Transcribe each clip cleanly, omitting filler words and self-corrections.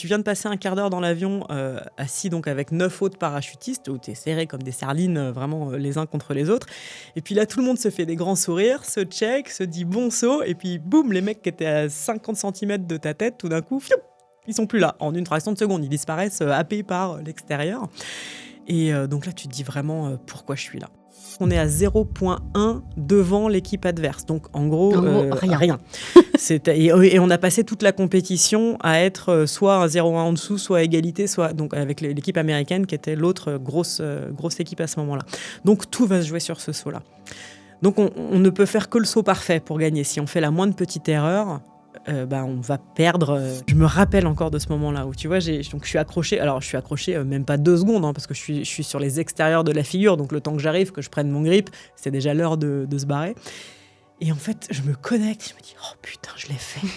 tu viens de passer un quart d'heure dans l'avion, assis donc avec 9 autres parachutistes, où tu es serré comme des sardines, vraiment les uns contre les autres. Et puis là, tout le monde se fait des grands sourires, se check, se dit bon saut, et puis boum, les mecs qui étaient à 50 centimètres de ta tête, tout d'un coup, fiou, ils sont plus là. En une fraction de seconde, ils disparaissent happés par l'extérieur. Et donc là, tu te dis vraiment pourquoi je suis là. On est à 0,1 devant l'équipe adverse. Donc en gros, rien. Et on a passé toute la compétition à être soit un 0,1 en dessous, soit à égalité, soit donc avec l'équipe américaine qui était l'autre grosse équipe à ce moment-là. Donc tout va se jouer sur ce saut-là. Donc on ne peut faire que le saut parfait pour gagner. Si on fait la moindre petite erreur, on va perdre. Je me rappelle encore de ce moment-là où tu vois, je suis accroché. Alors je suis accroché même pas 2 secondes, parce que je suis sur les extérieurs de la figure. Donc le temps que j'arrive, que je prenne mon grip, c'est déjà l'heure de se barrer. Et en fait, je me connecte, je me dis oh putain, je l'ai fait.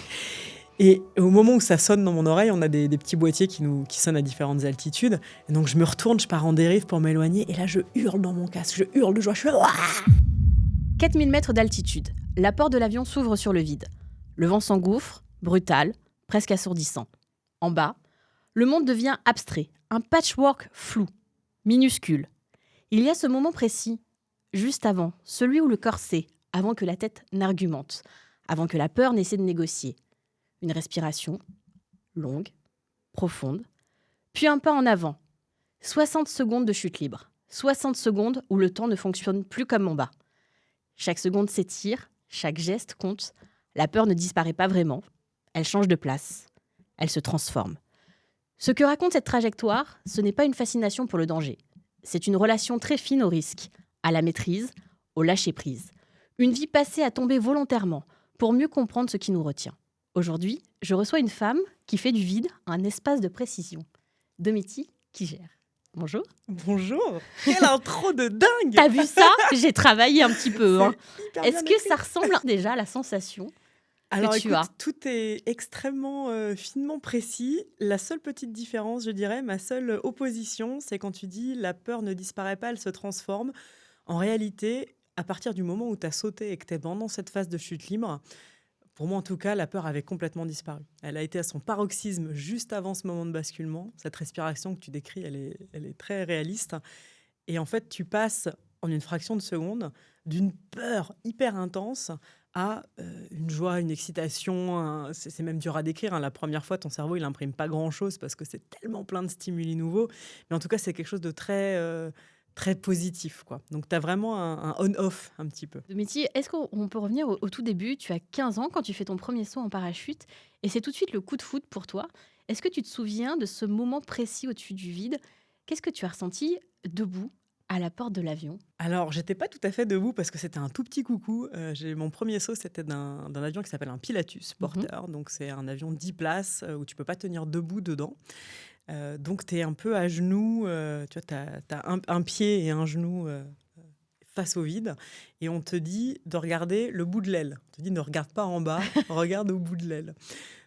Et au moment où ça sonne dans mon oreille, on a des petits boîtiers qui sonnent à différentes altitudes. Et donc je me retourne, je pars en dérive pour m'éloigner. Et là, je hurle dans mon casque, je hurle de joie, je fais Ouah !» 4000 mètres d'altitude. La porte de l'avion s'ouvre sur le vide. Le vent s'engouffre, brutal, presque assourdissant. En bas, le monde devient abstrait, un patchwork flou, minuscule. Il y a ce moment précis, juste avant, celui où le corps sait, avant que la tête n'argumente, avant que la peur n'essaie de négocier. Une respiration, longue, profonde, puis un pas en avant. 60 secondes de chute libre, 60 secondes où le temps ne fonctionne plus comme en bas. Chaque seconde s'étire, chaque geste compte. La peur ne disparaît pas vraiment, elle change de place, elle se transforme. Ce que raconte cette trajectoire, ce n'est pas une fascination pour le danger. C'est une relation très fine au risque, à la maîtrise, au lâcher-prise. Une vie passée à tomber volontairement pour mieux comprendre ce qui nous retient. Aujourd'hui, je reçois une femme qui fait du vide un espace de précision. Domitille qui gère. Bonjour. Bonjour. Quelle intro de dingue. T'as vu ça? J'ai travaillé un petit peu. Est-ce que ça ressemble déjà à la sensation? Alors écoute, tout est extrêmement finement précis. La seule petite différence, je dirais, ma seule opposition, c'est quand tu dis la peur ne disparaît pas, elle se transforme. En réalité, à partir du moment où tu as sauté et que tu es pendant cette phase de chute libre, pour moi en tout cas, la peur avait complètement disparu. Elle a été à son paroxysme juste avant ce moment de basculement. Cette respiration que tu décris, elle est très réaliste. Et en fait, tu passes en une fraction de seconde d'une peur hyper intense à une joie, une excitation. C'est même dur à décrire. La première fois, ton cerveau, il n'imprime pas grand-chose parce que c'est tellement plein de stimuli nouveaux. Mais en tout cas, c'est quelque chose de très positif, quoi. Donc, tu as vraiment un on-off un petit peu. Domitille, est-ce qu'on peut revenir au tout début? Tu as 15 ans quand tu fais ton premier saut en parachute et c'est tout de suite le coup de foudre pour toi. Est-ce que tu te souviens de ce moment précis au-dessus du vide? Qu'est-ce que tu as ressenti debout à la porte de l'avion? Alors, j'étais pas tout à fait debout parce que c'était un tout petit coucou. Mon premier saut, c'était d'un avion qui s'appelle un Pilatus Porter. Donc, c'est un avion 10 places où tu peux pas tenir debout dedans. Donc, tu es un peu à genoux. Tu vois, tu as un pied et un genou face au vide. Et on te dit de regarder le bout de l'aile. On te dit ne regarde pas en bas, regarde au bout de l'aile.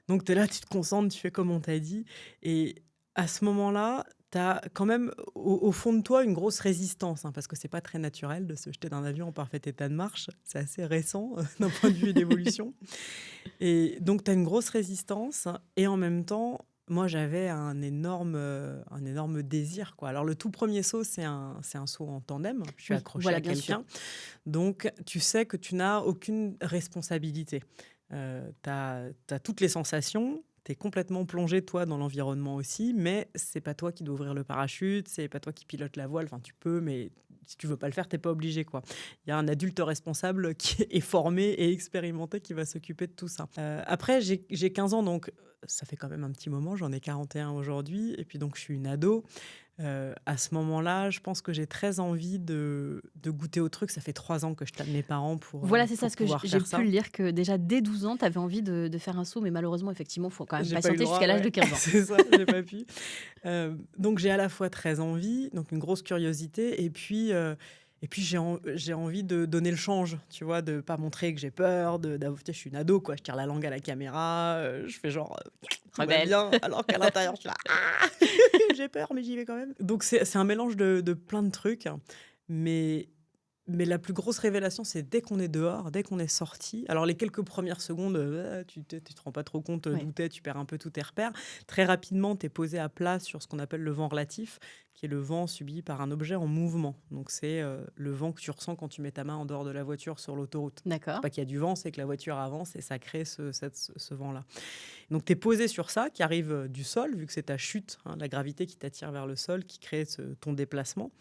Donc, tu es là, tu te concentres, tu fais comme on t'a dit. Et à ce moment-là, tu as quand même au fond de toi une grosse résistance, parce que c'est pas très naturel de se jeter d'un avion en parfait état de marche. C'est assez récent d'un point de vue d'évolution. Et donc, tu as une grosse résistance. Et en même temps, moi, j'avais un énorme désir, quoi. Alors, le tout premier saut, c'est un saut en tandem. Je suis accrochée à quelqu'un. Donc, tu sais que tu n'as aucune responsabilité. Tu as toutes les sensations. Tu es complètement plongé, toi, dans l'environnement aussi, mais c'est pas toi qui dois ouvrir le parachute, c'est pas toi qui pilote la voile. Enfin, tu peux, mais si tu veux pas le faire, t'es pas obligé, quoi. Il y a un adulte responsable qui est formé et expérimenté qui va s'occuper de tout ça. Après, j'ai 15 ans, donc ça fait quand même un petit moment. J'en ai 41 aujourd'hui, et puis donc je suis une ado. À ce moment-là, je pense que j'ai très envie de goûter au truc. Ça fait 3 ans que je tape mes parents pour Voilà, c'est ça, pour ce que pouvoir j'ai faire pu ça. le lire, que déjà dès 12 ans, tu avais envie de faire un saut, mais malheureusement, effectivement, il faut quand même J'ai pas eu patienter le droit, jusqu'à l'âge ouais. de 15 ans. C'est ça, j'ai pas pu. Donc j'ai à la fois très envie, donc une grosse curiosité, et puis j'ai envie de donner le change, tu vois, de pas montrer que j'ai peur, je suis une ado, quoi. Je tire la langue à la caméra, je fais genre tout va bien, alors qu'à l'intérieur je suis là, j'ai peur, mais j'y vais quand même. Donc c'est un mélange de plein de trucs, mais Mais la plus grosse révélation, c'est dès qu'on est dehors, dès qu'on est sorti. Alors, les quelques premières secondes, tu te rends pas trop compte Ouais. d'où t'es, tu perds un peu tous tes repères. Très rapidement, tu es posé à plat sur ce qu'on appelle le vent relatif, qui est le vent subi par un objet en mouvement. Donc, c'est le vent que tu ressens quand tu mets ta main en dehors de la voiture sur l'autoroute. C'est D'accord. pas qu'il y a du vent, c'est que la voiture avance et ça crée ce vent-là. Donc, tu es posé sur ça, qui arrive du sol, vu que c'est ta chute, hein, la gravité qui t'attire vers le sol, qui crée ton déplacement.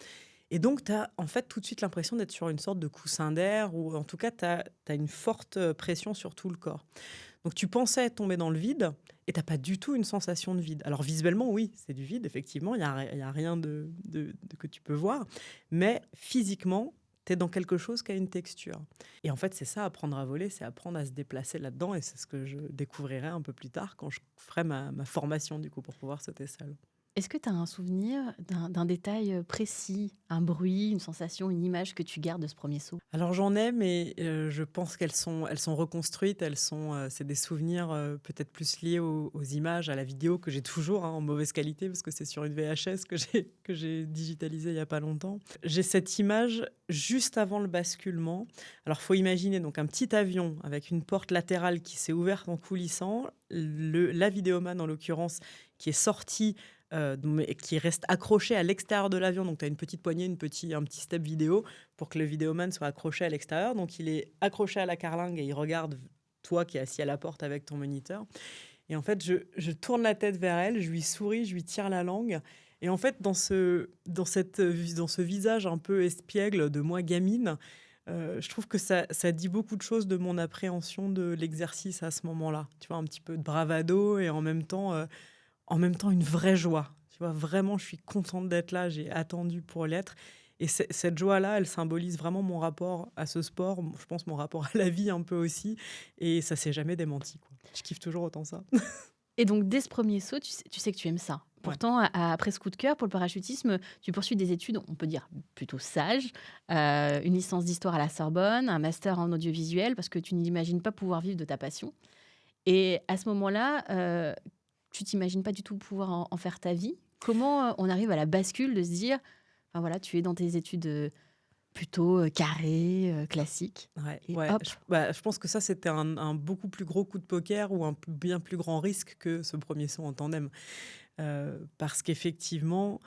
Et donc, tu as en fait tout de suite l'impression d'être sur une sorte de coussin d'air, ou en tout cas, tu as une forte pression sur tout le corps. Donc, tu pensais tomber dans le vide et tu n'as pas du tout une sensation de vide. Alors, visuellement, oui, c'est du vide, effectivement, il y a rien que tu peux voir. Mais physiquement, tu es dans quelque chose qui a une texture. Et en fait, c'est ça, apprendre à voler, c'est apprendre à se déplacer là-dedans. Et c'est ce que je découvrirai un peu plus tard quand je ferai ma formation, du coup, pour pouvoir sauter seul. Est-ce que tu as un souvenir d'un détail précis, un bruit, une sensation, une image que tu gardes de ce premier saut? Alors j'en ai, mais je pense elles sont reconstruites. C'est des souvenirs peut-être plus liés aux images, à la vidéo que j'ai toujours, hein, en mauvaise qualité parce que c'est sur une VHS que j'ai digitalisée il y a pas longtemps. J'ai cette image juste avant le basculement. Alors faut imaginer donc un petit avion avec une porte latérale qui s'est ouverte en coulissant. La vidéomane en l'occurrence qui est sortie mais qui reste accroché à l'extérieur de l'avion. Donc, tu as une petite poignée, un petit step vidéo pour que le vidéoman soit accroché à l'extérieur. Donc, il est accroché à la carlingue et il regarde toi qui es assis à la porte avec ton moniteur. Et en fait, je tourne la tête vers elle, je lui souris, je lui tire la langue. Et en fait, dans ce visage un peu espiègle de moi gamine, je trouve que ça dit beaucoup de choses de mon appréhension de l'exercice à ce moment-là. Tu vois, un petit peu de bravado et en même temps une vraie joie. Tu vois, vraiment, je suis contente d'être là, j'ai attendu pour l'être. Et cette joie-là, elle symbolise vraiment mon rapport à ce sport, je pense mon rapport à la vie un peu aussi. Et ça s'est jamais démenti, quoi. Je kiffe toujours autant ça. Et donc, dès ce premier saut, tu sais que tu aimes ça. Ouais. Pourtant, après ce coup de cœur pour le parachutisme, tu poursuis des études, on peut dire plutôt sages, une licence d'histoire à la Sorbonne, un master en audiovisuel, parce que tu n'imagines pas pouvoir vivre de ta passion. Et à ce moment-là, tu t'imagines pas du tout pouvoir en faire ta vie. Comment on arrive à la bascule de se dire, enfin voilà, tu es dans tes études plutôt carrées, classiques, Ouais, et ouais. hop. Je pense que ça, c'était un beaucoup plus gros coup de poker ou bien plus grand risque que ce premier saut en tandem. Parce qu'effectivement,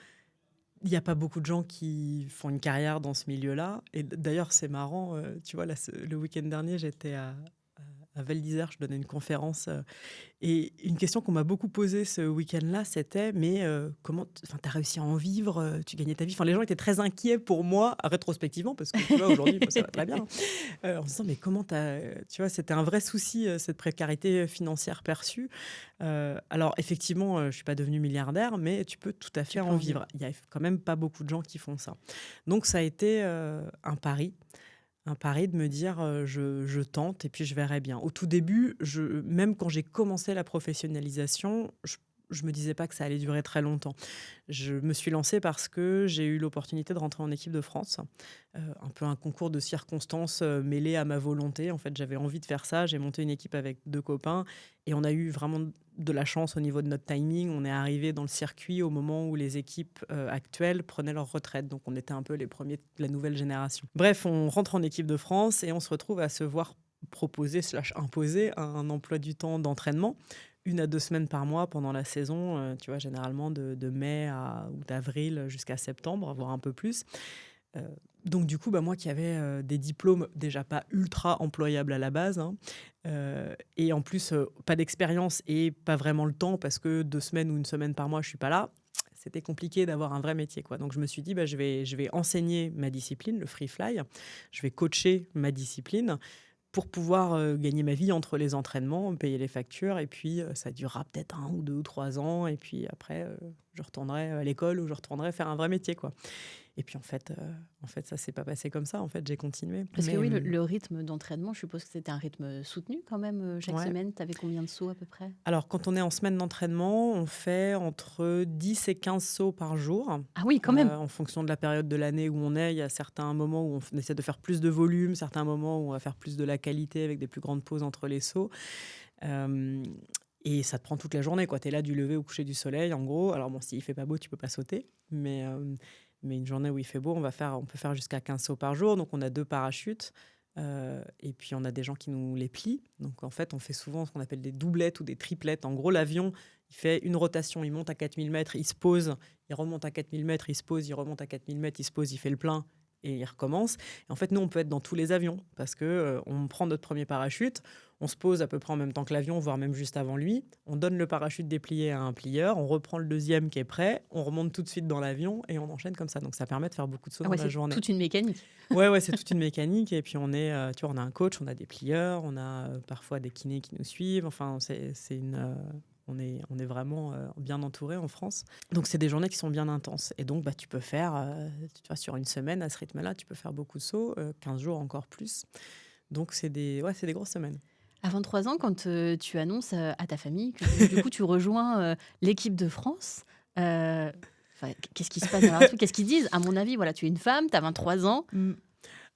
il n'y a pas beaucoup de gens qui font une carrière dans ce milieu-là. Et d'ailleurs, c'est marrant, tu vois, là, le week-end dernier, j'étais à Val d'Isère, je donnais une conférence. Et une question qu'on m'a beaucoup posée ce week-end-là, c'était mais comment tu as réussi à en vivre, tu gagnais ta vie. Enfin, les gens étaient très inquiets pour moi, rétrospectivement, parce que tu vois, aujourd'hui, ça va très bien. En se disant, mais comment tu vois, c'était un vrai souci, cette précarité financière perçue. Alors, effectivement, je ne suis pas devenue milliardaire, mais tu peux tout à fait Tu peux en en vivre. vivre. Il y a quand même pas beaucoup de gens qui font ça. Donc, ça a été un pari. Un pari de me dire, je tente et puis je verrai bien. Au tout début, même quand j'ai commencé la professionnalisation, je me disais pas que ça allait durer très longtemps. Je me suis lancée parce que j'ai eu l'opportunité de rentrer en équipe de France, un peu un concours de circonstances mêlé à ma volonté. En fait, j'avais envie de faire ça. J'ai monté une équipe avec 2 copains et on a eu vraiment de la chance au niveau de notre timing. On est arrivé dans le circuit au moment où les équipes actuelles prenaient leur retraite. Donc, on était un peu les premiers de la nouvelle génération. Bref, on rentre en équipe de France et on se retrouve à se voir proposer / imposer un emploi du temps d'entraînement 1 à 2 semaines par mois pendant la saison, tu vois, généralement de mai ou d'avril jusqu'à septembre, voire un peu plus. Heu, donc du coup, moi qui avais, des diplômes déjà pas ultra employables à la base, hein, et en plus, pas d'expérience et pas vraiment le temps parce que 2 semaines ou 1 semaine par mois, je suis pas là. C'était compliqué d'avoir un vrai métier, quoi. Donc je me suis dit: je vais enseigner ma discipline, le free fly. Je vais coacher ma discipline pour pouvoir, gagner ma vie entre les entraînements, payer les factures et puis, ça durera peut-être 1 ou 2 ou 3 ans et puis après, je retournerai à l'école ou je retournerai faire un vrai métier, quoi. Et puis en fait, ça s'est pas passé comme ça. En fait, j'ai continué. Parce que Mais, oui, le rythme d'entraînement, je suppose que c'était un rythme soutenu quand même, chaque ouais. semaine. Tu avais combien de sauts à peu près? Alors, quand on est en semaine d'entraînement, on fait entre 10 et 15 sauts par jour, Ah oui, quand même! en fonction de la période de l'année où on est. Il y a certains moments où on essaie de faire plus de volume, certains moments où on va faire plus de la qualité avec des plus grandes pauses entre les sauts. Hem Et ça te prend toute la journée, quoi. Tu es là du lever au coucher du soleil, en gros. Alors bon, s'il fait pas beau, tu peux pas sauter, Mais une journée où il fait beau, on peut faire jusqu'à 15 sauts par jour. Donc, on a 2 parachutes. Et puis, on a des gens qui nous les plient. Donc, en fait, on fait souvent ce qu'on appelle des doublettes ou des triplettes. En gros, l'avion, il fait une rotation. Il monte à 4000 mètres, il se pose. Il remonte à 4000 mètres, il se pose. Il remonte à 4000 mètres, il se pose, il fait le plein. Et il recommence. Et en fait, nous, on peut être dans tous les avions parce que on prend notre premier parachute, on se pose à peu près en même temps que l'avion, voire même juste avant lui. On donne le parachute déplié à un plieur, on reprend le deuxième qui est prêt, on remonte tout de suite dans l'avion et on enchaîne comme ça. Donc, ça permet de faire beaucoup de sauts dans la journée. C'est toute une mécanique. Ouais, c'est toute une mécanique. Et puis, on a un coach, on a des plieurs, on a parfois des kinés qui nous suivent. Enfin, on est vraiment bien entouré en France. Donc, c'est des journées qui sont bien intenses. Et donc, tu peux faire, sur une semaine, à ce rythme-là, tu peux faire beaucoup de sauts, 15 jours encore plus. Donc, c'est des grosses semaines. À 23 ans, quand tu annonces à ta famille que du coup, tu rejoins l'équipe de France, qu'est-ce qui se passe dans leur truc? Qu'est-ce qu'ils disent? À mon avis, voilà, tu es une femme, tu as 23 ans.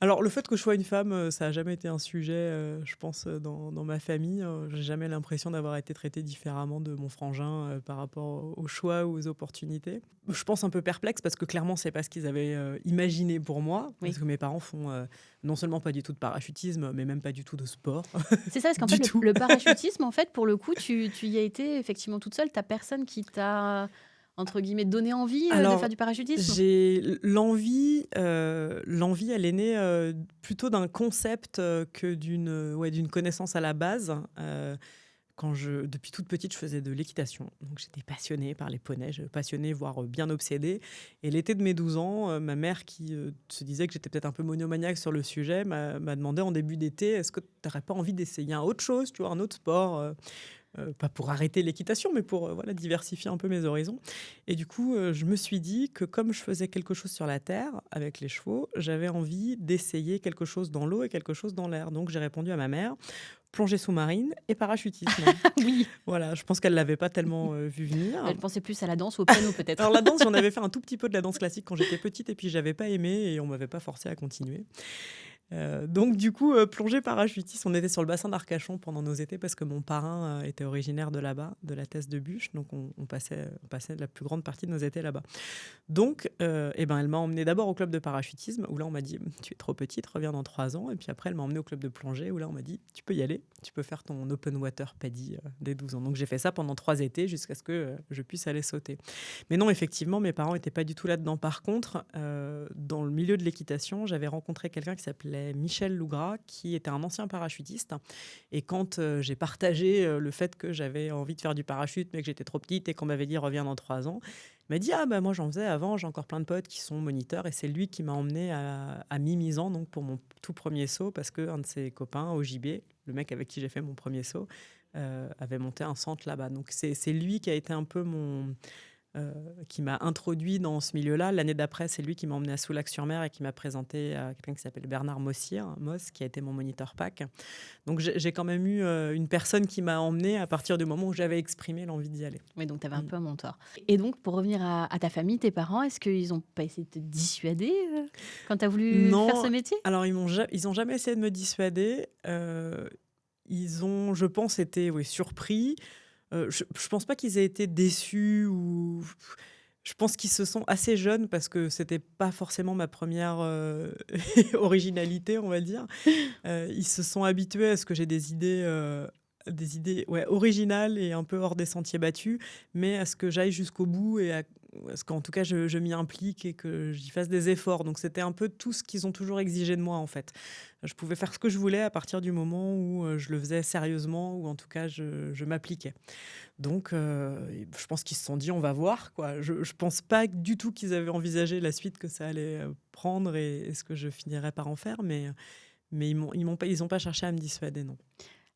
Alors, le fait que je sois une femme, ça n'a jamais été un sujet, je pense, dans ma famille. J'ai jamais l'impression d'avoir été traitée différemment de mon frangin par rapport aux choix ou aux opportunités. Je pense un peu perplexe parce que clairement, c'est pas ce qu'ils avaient imaginé pour moi. Oui. Parce que mes parents font non seulement pas du tout de parachutisme, mais même pas du tout de sport. C'est ça, parce qu'en fait, le parachutisme, en fait, pour le coup, tu y as été effectivement toute seule. T'as personne qui t'a, entre guillemets, donné envie de faire du parachutisme? J'ai l'envie, elle est née plutôt d'un concept que d'une connaissance à la base. Depuis toute petite, je faisais de l'équitation. Donc, j'étais passionnée par les poneys, passionnée, voire bien obsédée. Et l'été de mes 12 ans, ma mère, qui se disait que j'étais peut-être un peu monomaniaque sur le sujet, m'a demandé en début d'été, est-ce que tu n'aurais pas envie d'essayer autre chose, tu vois, un autre sport pas pour arrêter l'équitation, mais pour diversifier un peu mes horizons. Et du coup, je me suis dit que comme je faisais quelque chose sur la terre avec les chevaux, j'avais envie d'essayer quelque chose dans l'eau et quelque chose dans l'air. Donc, j'ai répondu à ma mère, plongée sous-marine et parachutisme. Oui. Voilà, je pense qu'elle ne l'avait pas tellement vu venir. Elle pensait plus à la danse ou au piano, peut-être. Alors, la danse, j'en avais fait un tout petit peu de la danse classique quand j'étais petite et puis je n'avais pas aimé et on ne m'avait pas forcé à continuer. Donc du coup, plongée parachutiste, on était sur le bassin d'Arcachon pendant nos étés parce que mon parrain était originaire de là-bas, de la Thèse de Buch, donc on passait la plus grande partie de nos étés là-bas. Donc elle m'a emmenée d'abord au club de parachutisme où là on m'a dit tu es trop petite, reviens dans 3 ans, et puis après elle m'a emmenée au club de plongée où là on m'a dit tu peux y aller, tu peux faire ton open water PADI dès 12 ans. Donc j'ai fait ça pendant 3 étés jusqu'à ce que je puisse aller sauter. Mais non, effectivement, mes parents n'étaient pas du tout là-dedans. Par contre, dans le milieu de l'équitation, j'avais rencontré quelqu'un qui s'appelait Michel Lougras, qui était un ancien parachutiste. Et quand j'ai partagé le fait que j'avais envie de faire du parachute, mais que j'étais trop petite et qu'on m'avait dit reviens dans 3 ans, il m'a dit moi j'en faisais avant, j'ai encore plein de potes qui sont moniteurs, et c'est lui qui m'a emmené à mi-misant donc pour mon tout premier saut, parce qu'un de ses copains au JB, le mec avec qui j'ai fait mon premier saut, avait monté un centre là-bas. Donc c'est lui qui a été un peu qui m'a introduit dans ce milieu-là. L'année d'après, c'est lui qui m'a emmené à Soulac-sur-Mer et qui m'a présenté à quelqu'un qui s'appelle Bernard Moss, qui a été mon moniteur PAC. Donc j'ai quand même eu une personne qui m'a emmené à partir du moment où j'avais exprimé l'envie d'y aller. Oui, donc tu avais un peu un mentor. Et donc, pour revenir à ta famille, tes parents, est-ce qu'ils n'ont pas essayé de te dissuader quand tu as voulu faire ce métier? Alors, ils n'ont jamais essayé de me dissuader. Ils ont, je pense, été surpris. Je ne pense pas qu'ils aient été déçus ou... Je pense qu'ils se sont assez jeunes parce que c'était pas forcément ma première originalité, on va dire. Ils se sont habitués à ce que j'ai des idées originales et un peu hors des sentiers battus, mais à ce que j'aille jusqu'au bout et à ce qu'en tout cas je m'y implique et que j'y fasse des efforts. Donc c'était un peu tout ce qu'ils ont toujours exigé de moi en fait. Je pouvais faire ce que je voulais à partir du moment où je le faisais sérieusement, ou en tout cas je m'appliquais. Donc je pense qu'ils se sont dit on va voir, quoi. Je pense pas du tout qu'ils avaient envisagé la suite que ça allait prendre et ce que je finirais par en faire, mais ils ont pas cherché à me dissuader, non.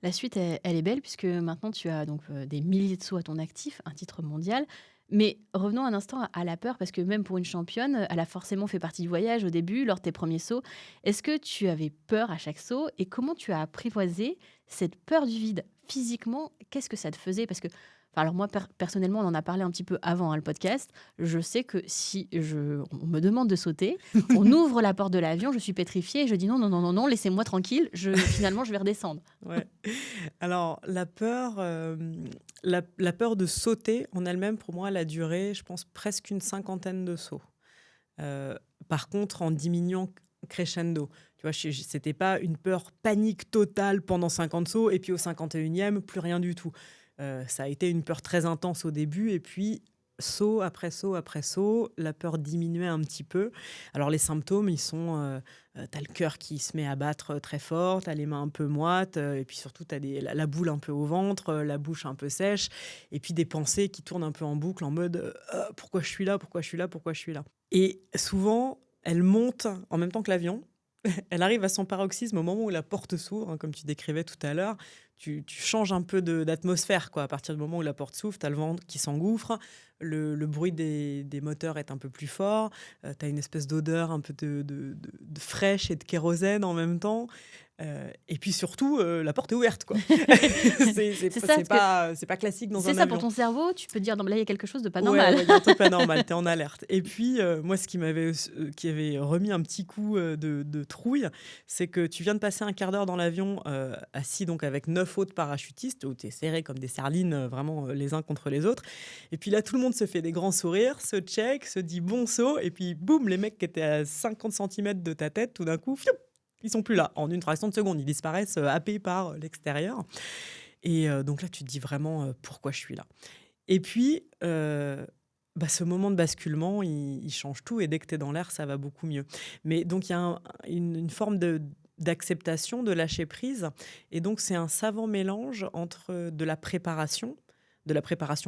La suite, elle est belle, puisque maintenant tu as donc des milliers de sauts à ton actif, un titre mondial. Mais revenons un instant à la peur, parce que même pour une championne, elle a forcément fait partie du voyage au début, lors de tes premiers sauts. Est-ce que tu avais peur à chaque saut, et comment tu as apprivoisé cette peur du vide? Physiquement, qu'est-ce que ça te faisait? Parce que, alors moi, personnellement, on en a parlé un petit peu avant le podcast. Je sais que si on me demande de sauter, on ouvre la porte de l'avion, je suis pétrifiée et je dis non, laissez-moi tranquille, finalement, je vais redescendre. Ouais. Alors, la peur de sauter en elle-même, pour moi, elle a duré, je pense, presque une 50aine de sauts. Par contre, en diminuant crescendo. Tu vois, c'était pas une peur panique totale pendant 50 sauts et puis au 51e, plus rien du tout. Ça a été une peur très intense au début et puis saut après saut après saut, la peur diminuait un petit peu. Alors les symptômes, ils sont, tu le cœur qui se met à battre très fort, tu as les mains un peu moites, et puis surtout tu as la boule un peu au ventre, la bouche un peu sèche, et puis des pensées qui tournent un peu en boucle en mode pourquoi je suis là, pourquoi je suis là, pourquoi je suis là. Et souvent, elle monte en même temps que l'avion. Elle arrive à son paroxysme au moment où la porte s'ouvre, hein, comme tu décrivais tout à l'heure. Tu changes un peu d'atmosphère, quoi. À partir du moment où la porte s'ouvre, tu as le vent qui s'engouffre, le bruit des moteurs est un peu plus fort, tu as une espèce d'odeur un peu de fraîche et de kérosène en même temps. Et puis surtout, la porte est ouverte, quoi. C'est ça, C'est pas classique dans c'est un ça pour avion. ton cerveau, tu peux te dire non, mais là il y a quelque chose de pas Ouais, normal. ouais, il y a un truc pas normal, tu es en alerte. Et puis, moi, ce qui avait remis un petit coup de trouille, c'est que tu viens de passer un quart d'heure dans l'avion, assis donc avec 9 autres parachutistes, où tu es serré comme des sardines, vraiment les uns contre les autres. Et puis là, tout le monde se fait des grands sourires, se check, se dit bon saut, et puis boum, les mecs qui étaient à 50 centimètres de ta tête, tout d'un coup, fiou, ils sont plus là. En une fraction de seconde, ils disparaissent happés par l'extérieur. Et donc là, tu te dis vraiment pourquoi je suis là. Et puis, ce moment de basculement, il change tout et dès que tu es dans l'air, ça va beaucoup mieux. Mais donc il y a une forme d'acceptation, de lâcher prise et donc c'est un savant mélange entre de la préparation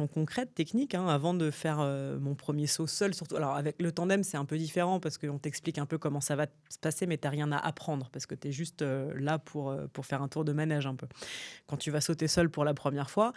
concrète, technique, hein, avant de faire, mon premier saut seul surtout. Alors avec le tandem, c'est un peu différent parce qu'on t'explique un peu comment ça va se passer, mais tu as rien à apprendre parce que tu es juste, là pour faire un tour de manège un peu. Quand tu vas sauter seul pour la première fois,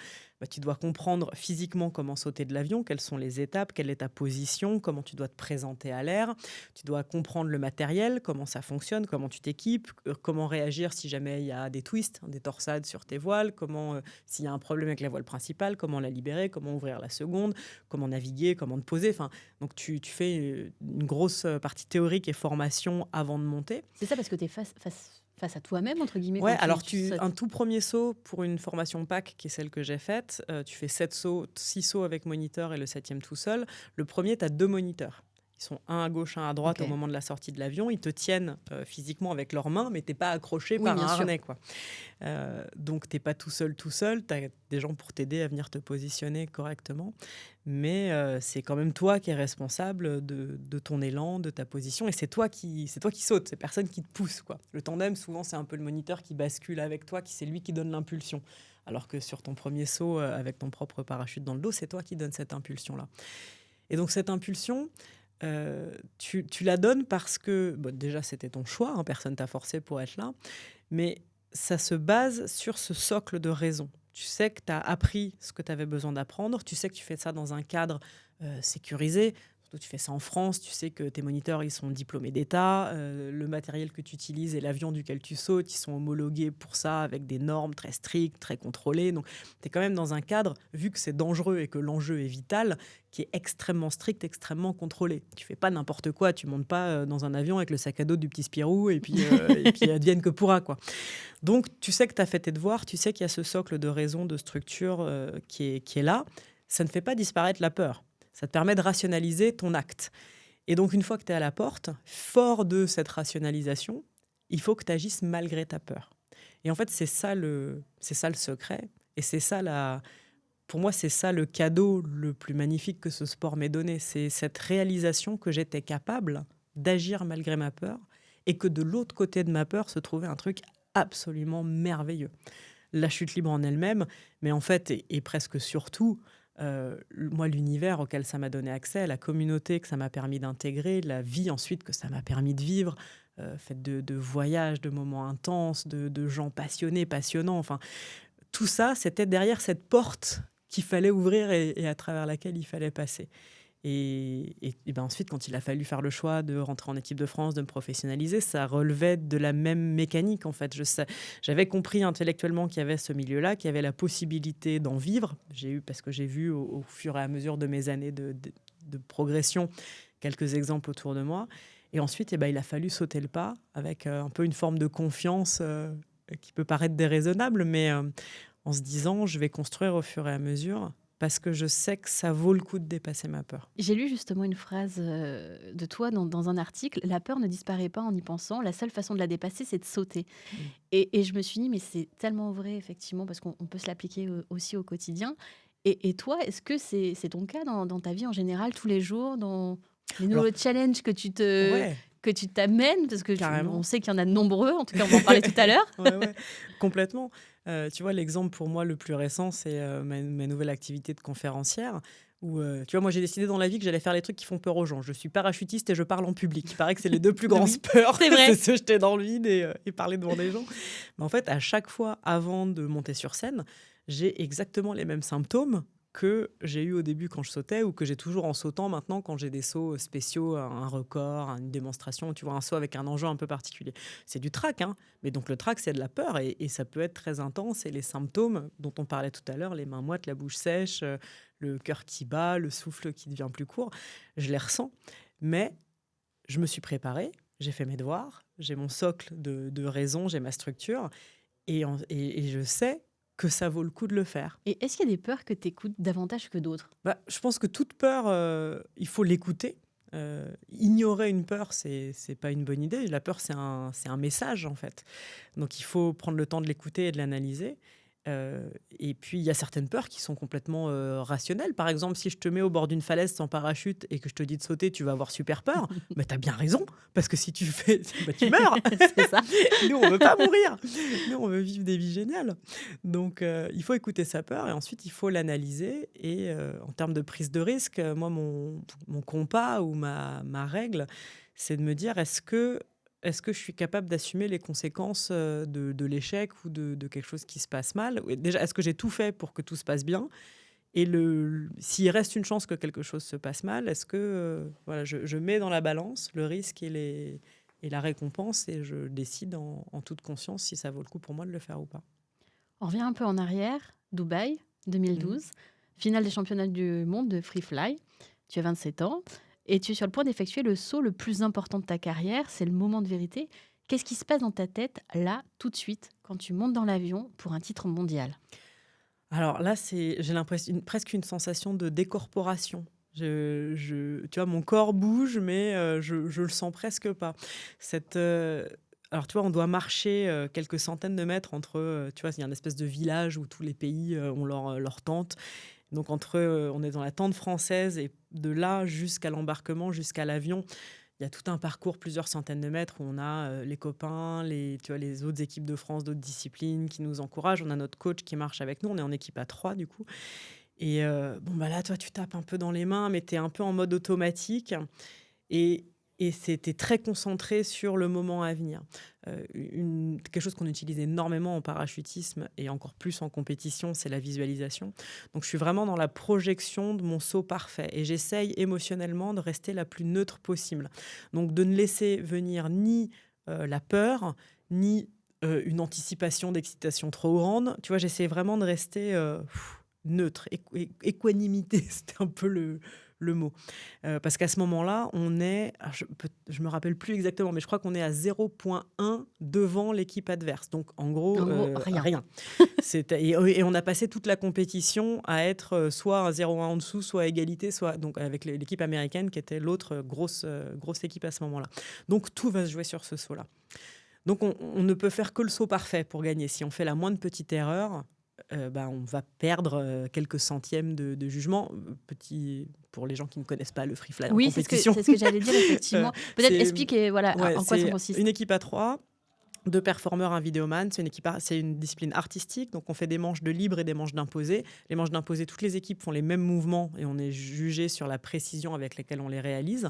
tu dois comprendre physiquement comment sauter de l'avion, quelles sont les étapes, quelle est ta position, comment tu dois te présenter à l'air. Tu dois comprendre le matériel, comment ça fonctionne, comment tu t'équipes, comment réagir si jamais il y a des twists, hein, des torsades sur tes voiles, comment, s'il y a un problème avec la voile principale, comment la libérer, comment ouvrir la seconde, comment naviguer, comment te poser. Enfin, donc tu fais une grosse partie théorique et formation avant de monter. C'est ça parce que tu es face à toi-même, entre guillemets, Ouais, quand alors tu sautes. un tout premier saut pour une formation PAC, qui est celle que j'ai faite, tu fais 7 sauts, 6 sauts avec moniteur et le 7e tout seul. Le premier, tu as 2 moniteurs. Ils sont un à gauche, un à droite Ok. au moment de la sortie de l'avion. Ils te tiennent physiquement avec leurs mains, mais tu n'es pas accroché Oui, par bien un sûr. harnais, quoi. Donc, tu n'es pas tout seul. Tu as des gens pour t'aider à venir te positionner correctement. Mais c'est quand même toi qui es responsable de ton élan, de ta position. Et c'est toi qui sautes, c'est personne qui te pousse, quoi. Le tandem, souvent, c'est un peu le moniteur qui bascule avec toi, c'est lui qui donne l'impulsion. Alors que sur ton premier saut, avec ton propre parachute dans le dos, c'est toi qui donnes cette impulsion-là. Et donc cette impulsion, tu la donnes parce que, déjà, c'était ton choix, hein, personne t'a forcé pour être là, mais ça se base sur ce socle de raison. Tu sais que tu as appris ce que tu avais besoin d'apprendre, tu sais que tu fais ça dans un cadre sécurisé. Surtout, tu fais ça en France, tu sais que tes moniteurs, ils sont diplômés d'État, le matériel que tu utilises et l'avion duquel tu sautes, ils sont homologués pour ça avec des normes très strictes, très contrôlées. Donc, tu es quand même dans un cadre, vu que c'est dangereux et que l'enjeu est vital, qui est extrêmement strict, extrêmement contrôlé. Tu fais pas n'importe quoi, tu montes pas dans un avion avec le sac à dos du petit Spirou et puis advienne que pourra, quoi. Donc, tu sais que tu as fait tes devoirs, tu sais qu'il y a ce socle de raison, de structure qui est là. Ça ne fait pas disparaître la peur. Ça te permet de rationaliser ton acte. Et donc, une fois que tu es à la porte, fort de cette rationalisation, il faut que tu agisses malgré ta peur. Et en fait, c'est ça le secret. Et c'est ça pour moi, c'est ça le cadeau le plus magnifique que ce sport m'ait donné. C'est cette réalisation que j'étais capable d'agir malgré ma peur et que de l'autre côté de ma peur se trouvait un truc absolument merveilleux. La chute libre en elle-même, mais en fait, et presque surtout, moi, l'univers auquel ça m'a donné accès, la communauté que ça m'a permis d'intégrer, la vie ensuite que ça m'a permis de vivre, faite de voyages, de moments intenses, de gens passionnés, passionnants. Enfin, tout ça, c'était derrière cette porte qu'il fallait ouvrir et à travers laquelle il fallait passer. Et ensuite, quand il a fallu faire le choix de rentrer en équipe de France, de me professionnaliser, ça relevait de la même mécanique, en fait. J'avais compris intellectuellement qu'il y avait ce milieu-là, qu'il y avait la possibilité d'en vivre. Parce que j'ai vu au fur et à mesure de mes années de progression quelques exemples autour de moi. Et ensuite, il a fallu sauter le pas avec un peu une forme de confiance qui peut paraître déraisonnable, mais en se disant, je vais construire au fur et à mesure parce que je sais que ça vaut le coup de dépasser ma peur. J'ai lu justement une phrase de toi dans un article. La peur ne disparaît pas en y pensant. La seule façon de la dépasser, c'est de sauter. Mm. Et je me suis dit, mais c'est tellement vrai, effectivement, parce qu'on peut se l'appliquer aussi au quotidien. Et toi, est-ce que c'est ton cas dans ta vie en général, tous les jours, dans les Alors, nouveaux challenges ouais, que tu t'amènes? Parce que carrément. on sait qu'il y en a de nombreux, en tout cas, on va en parler tout à l'heure. Ouais, ouais, complètement. Tu vois, l'exemple pour moi le plus récent, c'est ma nouvelle activité de conférencière. Où, tu vois, moi j'ai décidé dans la vie que j'allais faire les trucs qui font peur aux gens. Je suis parachutiste et je parle en public. Il paraît que c'est les deux plus grandes Oui, peurs, c'est vrai. c'est se jeter dans le vide et parler devant des gens. Mais en fait, à chaque fois, avant de monter sur scène, j'ai exactement les mêmes symptômes que j'ai eu au début quand je sautais ou que j'ai toujours en sautant maintenant quand j'ai des sauts spéciaux, un record, une démonstration, tu vois, un saut avec un enjeu un peu particulier. C'est du trac, hein, mais donc le trac, c'est de la peur et ça peut être très intense. Et les symptômes dont on parlait tout à l'heure, les mains moites, la bouche sèche, le cœur qui bat, le souffle qui devient plus court, je les ressens. Mais je me suis préparée, j'ai fait mes devoirs, j'ai mon socle de raison, j'ai ma structure et je sais que ça vaut le coup de le faire. Et est-ce qu'il y a des peurs que tu écoutes davantage que d'autres? Bah, je pense que toute peur, il faut l'écouter. Ignorer une peur, c'est pas une bonne idée. La peur, c'est un message, en fait. Donc, il faut prendre le temps de l'écouter et de l'analyser. Et puis, il y a certaines peurs qui sont complètement rationnelles. Par exemple, si je te mets au bord d'une falaise sans parachute et que je te dis de sauter, tu vas avoir super peur. Mais tu as bien raison, parce que si tu le fais, bah, tu meurs. C'est ça. Nous, on veut pas mourir. Nous, on veut vivre des vies géniales. Donc, il faut écouter sa peur et ensuite, il faut l'analyser. Et en termes de prise de risque, moi, mon compas ou ma règle, c'est de me dire est-ce que je suis capable d'assumer les conséquences de l'échec ou de quelque chose qui se passe mal? Déjà, est-ce que j'ai tout fait pour que tout se passe bien? Et s'il reste une chance que quelque chose se passe mal, est-ce que voilà, je mets dans la balance le risque et la récompense et je décide en toute conscience si ça vaut le coup pour moi de le faire ou pas. On revient un peu en arrière. Dubaï, Mhm. 2012, finale des championnats du monde de free fly. Tu as 27 ans et tu es sur le point d'effectuer le saut le plus important de ta carrière. C'est le moment de vérité. Qu'est-ce qui se passe dans ta tête, là, tout de suite, quand tu montes dans l'avion pour un titre mondial? Alors là, j'ai l'impression, presque une sensation de décorporation. Tu vois, mon corps bouge, mais je le sens presque pas. Cette, alors, tu vois, on doit marcher quelques centaines de mètres entre, tu vois, il y a une espèce de village où tous les pays ont leur tente. Donc, on est dans la tente française et de là jusqu'à l'embarquement, jusqu'à l'avion, il y a tout un parcours, plusieurs centaines de mètres, où on a les copains, tu vois, les autres équipes de France, d'autres disciplines qui nous encouragent. On a notre coach qui marche avec nous. On est en équipe à 3, du coup. Et bon, bah là, toi, tu tapes un peu dans les mains, mais tu es un peu en mode automatique. Et, et c'était très concentré sur le moment à venir. Quelque chose qu'on utilise énormément en parachutisme et encore plus en compétition, c'est la visualisation. Donc, je suis vraiment dans la projection de mon saut parfait et j'essaye émotionnellement de rester la plus neutre possible. Donc, de ne laisser venir ni la peur, ni une anticipation d'excitation trop grande. Tu vois, j'essaie vraiment de rester neutre. Équanimité, c'était un peu le mot. Parce qu'à ce moment-là, je me rappelle plus exactement, mais je crois qu'on est à 0,1 devant l'équipe adverse. Donc, en gros, En gros, rien. rien. Et on a passé toute la compétition à être soit à 0,1 en dessous, soit à égalité, soit donc avec l'équipe américaine qui était l'autre grosse équipe à ce moment-là. Donc, tout va se jouer sur ce saut-là. Donc, on ne peut faire que le saut parfait pour gagner. Si on fait la moindre petite erreur, on va perdre quelques centièmes de jugement. Petit, pour les gens qui ne connaissent pas le free fly en Oui, compétition. c'est ce que j'allais dire, effectivement. Peut-être C'est- expliquer voilà, ouais, en quoi ça c'est consiste. une équipe à 3, 2 performeurs, un vidéoman. C'est une discipline artistique. Donc, on fait des manches de libre et des manches d'imposé. Les manches d'imposé, toutes les équipes font les mêmes mouvements et on est jugé sur la précision avec laquelle on les réalise.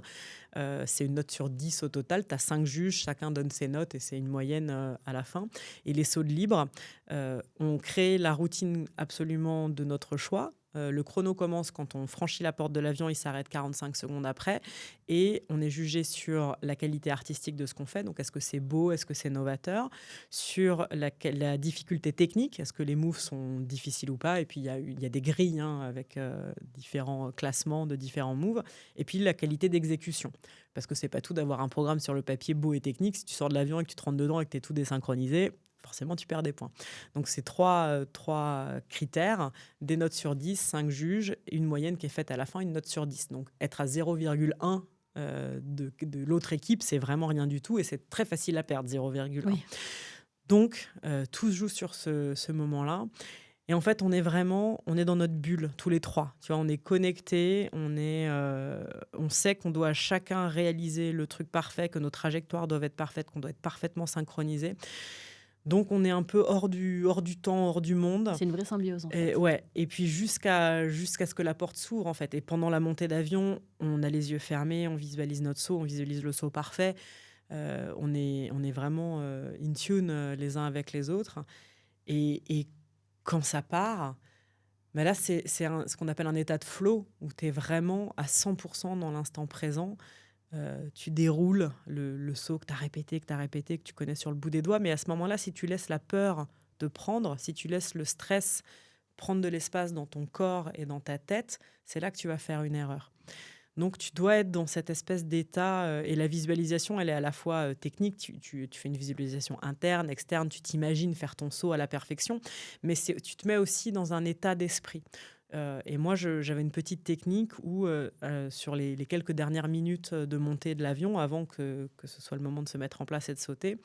C'est une note sur 10 au total. Tu as 5 juges, chacun donne ses notes et c'est une moyenne à la fin. Et les sauts de libre, on crée la routine absolument de notre choix. Le chrono commence quand on franchit la porte de l'avion, il s'arrête 45 secondes après. Et on est jugé sur la qualité artistique de ce qu'on fait. Donc, est-ce que c'est beau? Est-ce que c'est novateur? Sur la difficulté technique. Est-ce que les moves sont difficiles ou pas? Et puis, il y a des grilles avec différents classements de différents moves. Et puis, la qualité d'exécution. Parce que c'est pas tout d'avoir un programme sur le papier beau et technique. Si tu sors de l'avion et que tu te rentres dedans et que tu es tout désynchronisé, forcément, tu perds des points. Donc, c'est trois critères, des notes sur 10, 5 juges, une moyenne qui est faite à la fin, une note sur 10. Donc, être à 0,1 de l'autre équipe, c'est vraiment rien du tout et c'est très facile à perdre, 0,1. Oui. Donc, tout se joue sur ce moment-là. Et en fait, on est dans notre bulle, tous les trois. Tu vois, on est connectés, on sait qu'on doit chacun réaliser le truc parfait, que nos trajectoires doivent être parfaites, qu'on doit être parfaitement synchronisés. Donc, on est un peu hors du temps, hors du monde. C'est une vraie symbiose, en fait. Et puis, jusqu'à ce que la porte s'ouvre, en fait. Et pendant la montée d'avion, on a les yeux fermés, on visualise notre saut, on visualise le saut parfait. On est vraiment in tune les uns avec les autres. Et quand ça part, mais là, c'est ce qu'on appelle un état de flow, où tu es vraiment à 100% dans l'instant présent. Tu déroules le saut que tu as répété, que tu connais sur le bout des doigts. Mais à ce moment-là, si tu laisses la peur te prendre, si tu laisses le stress prendre de l'espace dans ton corps et dans ta tête, c'est là que tu vas faire une erreur. Donc, tu dois être dans cette espèce d'état. Et la visualisation, elle est à la fois technique. Tu fais une visualisation interne, externe. Tu t'imagines faire ton saut à la perfection. Mais tu te mets aussi dans un état d'esprit. Et moi, j'avais une petite technique où, sur les quelques dernières minutes de montée de l'avion, avant que ce soit le moment de se mettre en place et de sauter,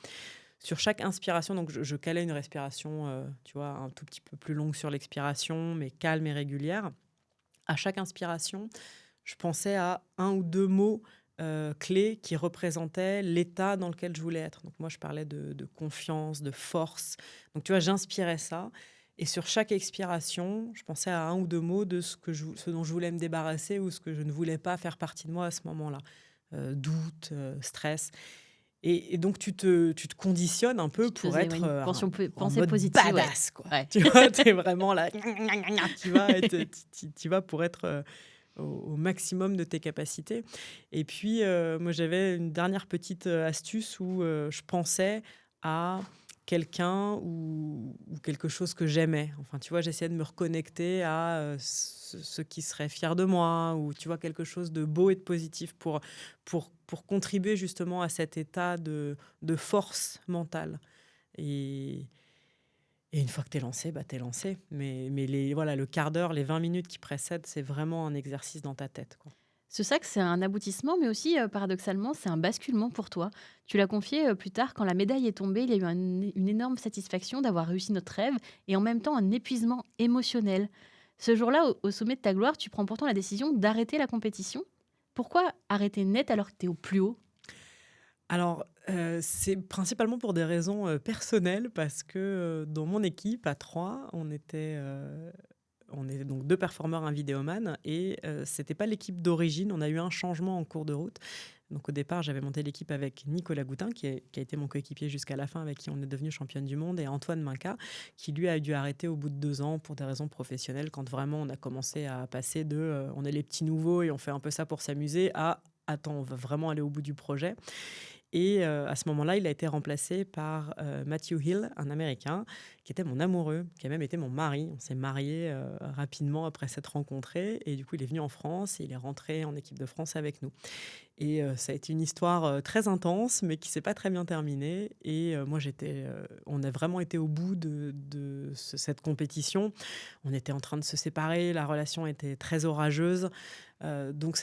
sur chaque inspiration, donc je calais une respiration, tu vois, un tout petit peu plus longue sur l'expiration, mais calme et régulière. À chaque inspiration, je pensais à un ou deux mots clés qui représentaient l'état dans lequel je voulais être. Donc moi, je parlais de confiance, de force. Donc tu vois, j'inspirais ça. Et sur chaque expiration, je pensais à un ou deux mots de ce dont je voulais me débarrasser ou ce que je ne voulais pas faire partie de moi à ce moment-là. Doute, stress. Et donc, tu te conditionnes un peu pour être en pensée mode positive, badass, quoi. Ouais. Tu vois, tu es vraiment là. Tu vas pour être au maximum de tes capacités. Et puis, moi, j'avais une dernière petite astuce où je pensais à quelqu'un ou quelque chose que j'aimais. Enfin, tu vois, j'essayais de me reconnecter à ceux qui seraient fiers de moi ou, tu vois, quelque chose de beau et de positif pour contribuer justement à cet état de force mentale. Et une fois que tu es lancé, bah, tu es lancé. Mais le quart d'heure, les 20 minutes qui précèdent, c'est vraiment un exercice dans ta tête, quoi. Ce sac, c'est un aboutissement, mais aussi, paradoxalement, c'est un basculement pour toi. Tu l'as confié plus tard, quand la médaille est tombée, il y a eu une énorme satisfaction d'avoir réussi notre rêve et en même temps un épuisement émotionnel. Ce jour-là, au sommet de ta gloire, tu prends pourtant la décision d'arrêter la compétition. Pourquoi arrêter net alors que tu es au plus haut? Alors, c'est principalement pour des raisons personnelles, parce que dans mon équipe, à trois, on est donc deux performeurs, un vidéoman, et c'était pas l'équipe d'origine. On a eu un changement en cours de route. Donc, au départ, j'avais monté l'équipe avec Nicolas Goutin, qui a été mon coéquipier jusqu'à la fin, avec qui on est devenu championne du monde, et Antoine Minca, qui lui a dû arrêter au bout de 2 ans pour des raisons professionnelles, quand vraiment on a commencé à passer de on est les petits nouveaux et on fait un peu ça pour s'amuser à attends, on va vraiment aller au bout du projet. Et à ce moment-là, il a été remplacé par Matthew Hill, un Américain, qui était mon amoureux, qui a même été mon mari. On s'est mariés rapidement après s'être rencontrés. Et du coup, il est venu en France et il est rentré en équipe de France avec nous. Et ça a été une histoire très intense, mais qui ne s'est pas très bien terminée. Et moi, on a vraiment été au bout de cette compétition. On était en train de se séparer, la relation était très orageuse. Donc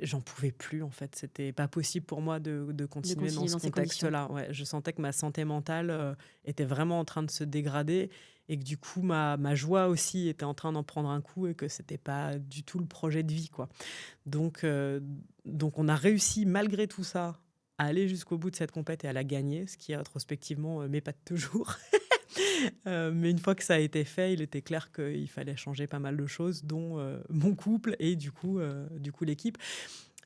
j'en pouvais plus, en fait. C'était pas possible pour moi de continuer dans ce contexte-là. Ouais, je sentais que ma santé mentale était vraiment en train de se dégrader et que du coup ma joie aussi était en train d'en prendre un coup et que c'était pas du tout le projet de vie, quoi. Donc on a réussi malgré tout ça à aller jusqu'au bout de cette compète et à la gagner, ce qui rétrospectivement m'épate toujours. Mais une fois que ça a été fait, il était clair qu'il fallait changer pas mal de choses, dont mon couple et du coup l'équipe.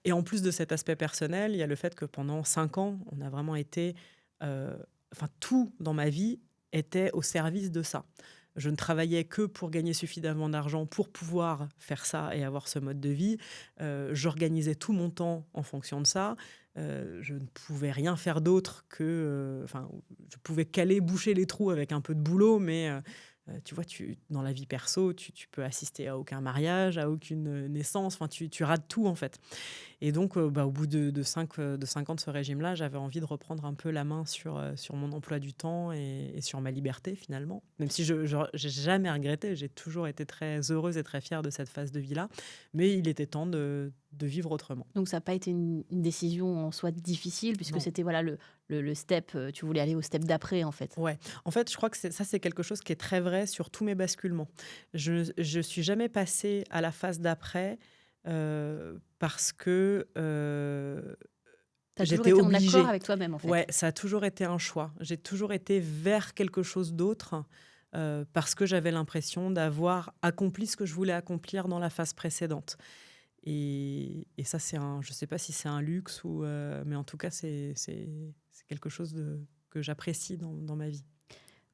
Et en plus de cet aspect personnel, il y a le fait que pendant 5 ans, on a vraiment été... tout dans ma vie était au service de ça. Je ne travaillais que pour gagner suffisamment d'argent pour pouvoir faire ça et avoir ce mode de vie. J'organisais tout mon temps en fonction de ça. Je ne pouvais rien faire d'autre que... je pouvais boucher les trous avec un peu de boulot, mais Tu vois, dans la vie perso, tu peux assister à aucun mariage, à aucune naissance. Enfin, tu rates tout, en fait. Et donc, au bout de 5 ans de ce régime-là, j'avais envie de reprendre un peu la main sur mon emploi du temps et sur ma liberté, finalement. Même si je n'ai jamais regretté, j'ai toujours été très heureuse et très fière de cette phase de vie-là. Mais il était temps de vivre autrement. Donc ça n'a pas été une décision en soi difficile, puisque Non. c'était voilà, le step, tu voulais aller au step d'après, en fait. Ouais. En fait, je crois que c'est quelque chose qui est très vrai sur tous mes basculements. Je suis jamais passée à la phase d'après parce que Tu as toujours j'étais été en accord obligée. avec toi-même, en fait. Ouais, ça a toujours été un choix. J'ai toujours été vers quelque chose d'autre parce que j'avais l'impression d'avoir accompli ce que je voulais accomplir dans la phase précédente. Et ça, je ne sais pas si c'est un luxe, mais en tout cas, c'est quelque chose que j'apprécie dans ma vie.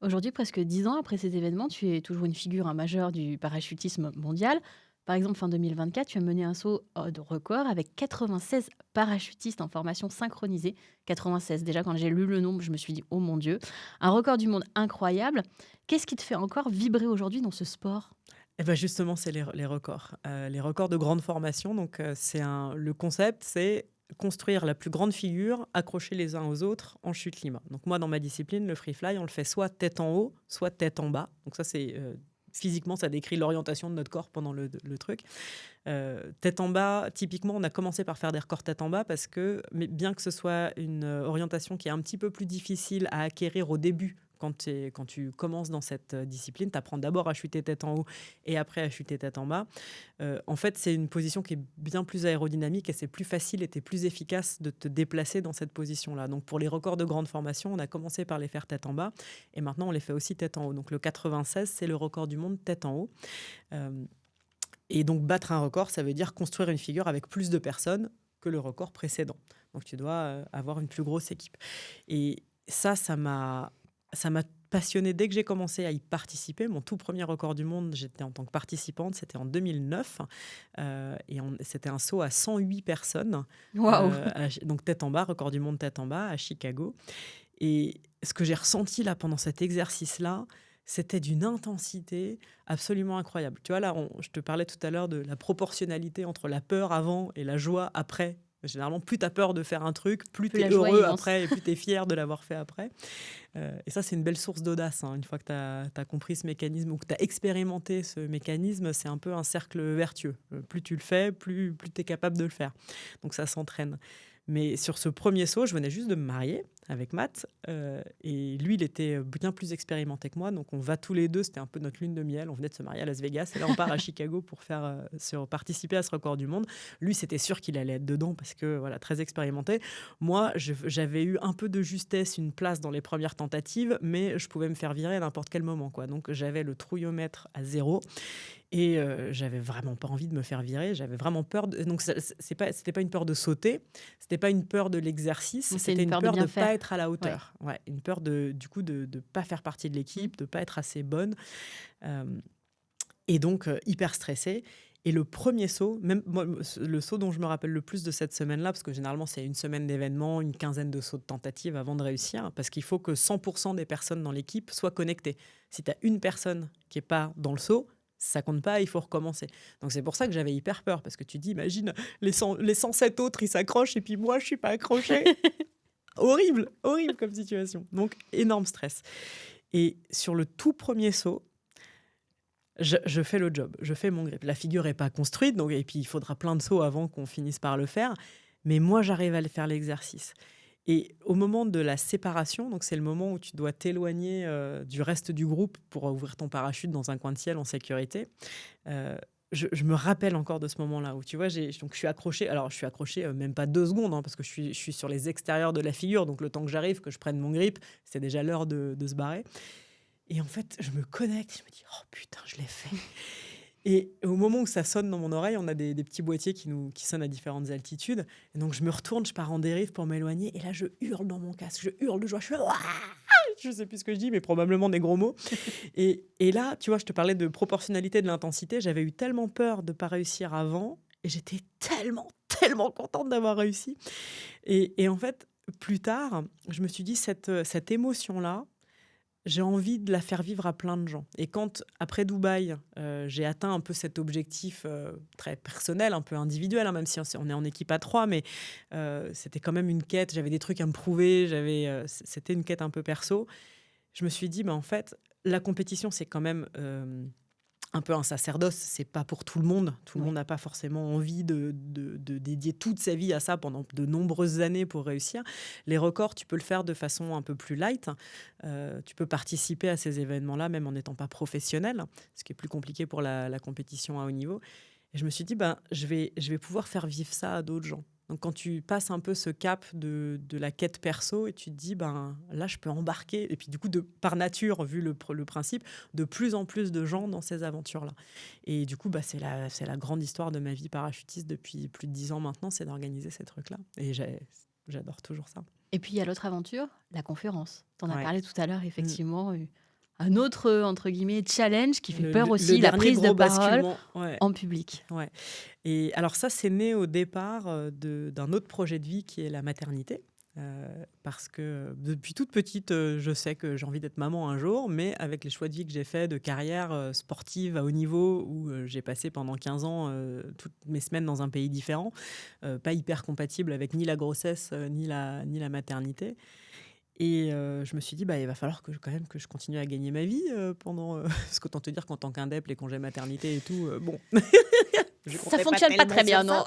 Aujourd'hui, presque 10 ans après ces événements, tu es toujours une figure majeure du parachutisme mondial. Par exemple, fin 2024, tu as mené un saut de record avec 96 parachutistes en formation synchronisée. 96, déjà quand j'ai lu le nombre, je me suis dit, oh mon Dieu, un record du monde incroyable. Qu'est-ce qui te fait encore vibrer aujourd'hui dans ce sport ? Et ben justement, c'est les records. Les records de grande formation. Donc, le concept, c'est construire la plus grande figure, accrochée les uns aux autres en chute libre. Donc moi, dans ma discipline, le free fly, on le fait soit tête en haut, soit tête en bas. Donc ça, c'est physiquement, ça décrit l'orientation de notre corps pendant le truc. Tête en bas, typiquement, on a commencé par faire des records tête en bas parce que, mais bien que ce soit une orientation qui est un petit peu plus difficile à acquérir au début, quand tu commences dans cette discipline, tu apprends d'abord à chuter tête en haut et après à chuter tête en bas. En fait, c'est une position qui est bien plus aérodynamique et c'est plus facile et tu es plus efficace de te déplacer dans cette position-là. Donc, pour les records de grande formation, on a commencé par les faire tête en bas et maintenant, on les fait aussi tête en haut. Donc, le 96, c'est le record du monde tête en haut. Et donc, battre un record, ça veut dire construire une figure avec plus de personnes que le record précédent. Donc, tu dois avoir une plus grosse équipe. Et ça m'a passionnée dès que j'ai commencé à y participer. Mon tout premier record du monde, j'étais en tant que participante, c'était en 2009. C'était un saut à 108 personnes. Waouh. Donc, tête en bas, record du monde tête en bas, à Chicago. Et ce que j'ai ressenti là pendant cet exercice-là, c'était d'une intensité absolument incroyable. Tu vois, là, je te parlais tout à l'heure de la proportionnalité entre la peur avant et la joie après. Généralement, plus tu as peur de faire un truc, plus tu es heureux après et plus tu es fier de l'avoir fait après. Et ça, c'est une belle source d'audace. Une fois que tu as compris ce mécanisme ou que tu as expérimenté ce mécanisme, c'est un peu un cercle vertueux. Plus tu le fais, plus tu es capable de le faire. Donc, ça s'entraîne. Mais sur ce premier saut, je venais juste de me marier avec Matt. Et lui, il était bien plus expérimenté que moi. Donc, on va tous les deux. C'était un peu notre lune de miel. On venait de se marier à Las Vegas. Et là, on part à Chicago pour participer à ce record du monde. Lui, c'était sûr qu'il allait être dedans parce que, voilà, très expérimenté. Moi, j'avais eu un peu de justesse, une place dans les premières tentatives, mais je pouvais me faire virer à n'importe quel moment, quoi. Donc, j'avais le trouillomètre à 0. Et j'avais vraiment pas envie de me faire virer. J'avais vraiment peur. Donc, c'était pas une peur de sauter. C'était pas une peur de l'exercice. C'était une peur de pas être à la hauteur. Ouais, une peur de pas faire partie de l'équipe, de pas être assez bonne. Et donc, hyper stressée. Et le premier saut, même moi, le saut dont je me rappelle le plus de cette semaine-là, parce que généralement, c'est une semaine d'événements, une quinzaine de sauts de tentatives avant de réussir, parce qu'il faut que 100% des personnes dans l'équipe soient connectées. Si tu as une personne qui n'est pas dans le saut, ça compte pas, il faut recommencer. Donc c'est pour ça que j'avais hyper peur, parce que tu dis, imagine, les 107 autres, ils s'accrochent, et puis moi, je suis pas accrochée. Horrible comme situation. Donc, énorme stress. Et sur le tout premier saut, je fais le job, je fais mon grip. La figure n'est pas construite, donc, et puis il faudra plein de sauts avant qu'on finisse par le faire. Mais moi, j'arrive à faire l'exercice. Et au moment de la séparation, donc c'est le moment où tu dois t'éloigner du reste du groupe pour ouvrir ton parachute dans un coin de ciel en sécurité, je me rappelle encore de ce moment-là où, tu vois, donc je suis accrochée. Alors, je suis accrochée même pas 2 secondes, parce que je suis sur les extérieurs de la figure. Donc, le temps que j'arrive, que je prenne mon grip, c'est déjà l'heure de se barrer. Et en fait, je me connecte, je me dis, oh putain, je l'ai fait. Et au moment où ça sonne dans mon oreille, on a des petits boîtiers qui sonnent à différentes altitudes. Et donc, je me retourne, je pars en dérive pour m'éloigner. Et là, je hurle dans mon casque, je hurle de joie. Je sais plus ce que je dis, mais probablement des gros mots. Et là, tu vois, je te parlais de proportionnalité de l'intensité. J'avais eu tellement peur de ne pas réussir avant. Et j'étais tellement contente d'avoir réussi. Et en fait, plus tard, je me suis dit, cette émotion-là, j'ai envie de la faire vivre à plein de gens. Et quand, après Dubaï, j'ai atteint un peu cet objectif très personnel, un peu individuel, hein, même si on est en équipe à 3, mais c'était quand même une quête. J'avais des trucs à me prouver, c'était une quête un peu perso. Je me suis dit, en fait, la compétition, c'est quand même un peu un sacerdoce. C'est pas pour tout le monde. Tout le monde n'a pas forcément envie de dédier toute sa vie à ça pendant de nombreuses années pour réussir. Les records, tu peux le faire de façon un peu plus light. Tu peux participer à ces événements-là, même en n'étant pas professionnel, ce qui est plus compliqué pour la compétition à haut niveau. Et je me suis dit, je vais pouvoir faire vivre ça à d'autres gens. Donc, quand tu passes un peu ce cap de la quête perso et tu te dis, là, je peux embarquer, et puis du coup, par nature, vu le principe, de plus en plus de gens dans ces aventures-là. Et du coup, c'est la grande histoire de ma vie parachutiste depuis plus de 10 ans maintenant, c'est d'organiser ces trucs-là. Et j'adore toujours ça. Et puis, il y a l'autre aventure, la conférence. Tu en as Ouais. parlé tout à l'heure, effectivement. Un autre, entre guillemets, challenge qui fait peur Le aussi, la dernier prise de gros parole basculement. Ouais. en public. Ouais. Et alors ça, c'est né au départ d'un autre projet de vie qui est la maternité. Parce que depuis toute petite, je sais que j'ai envie d'être maman un jour, mais avec les choix de vie que j'ai faits de carrière sportive à haut niveau, où j'ai passé pendant 15 ans toutes mes semaines dans un pays différent, pas hyper compatible avec ni la grossesse, ni la maternité. Et je me suis dit, il va falloir quand même que je continue à gagner ma vie pendant... parce qu'autant te dire qu'en tant qu'indep, les congés maternité et tout, bon... Ça fonctionne pas très bien, non.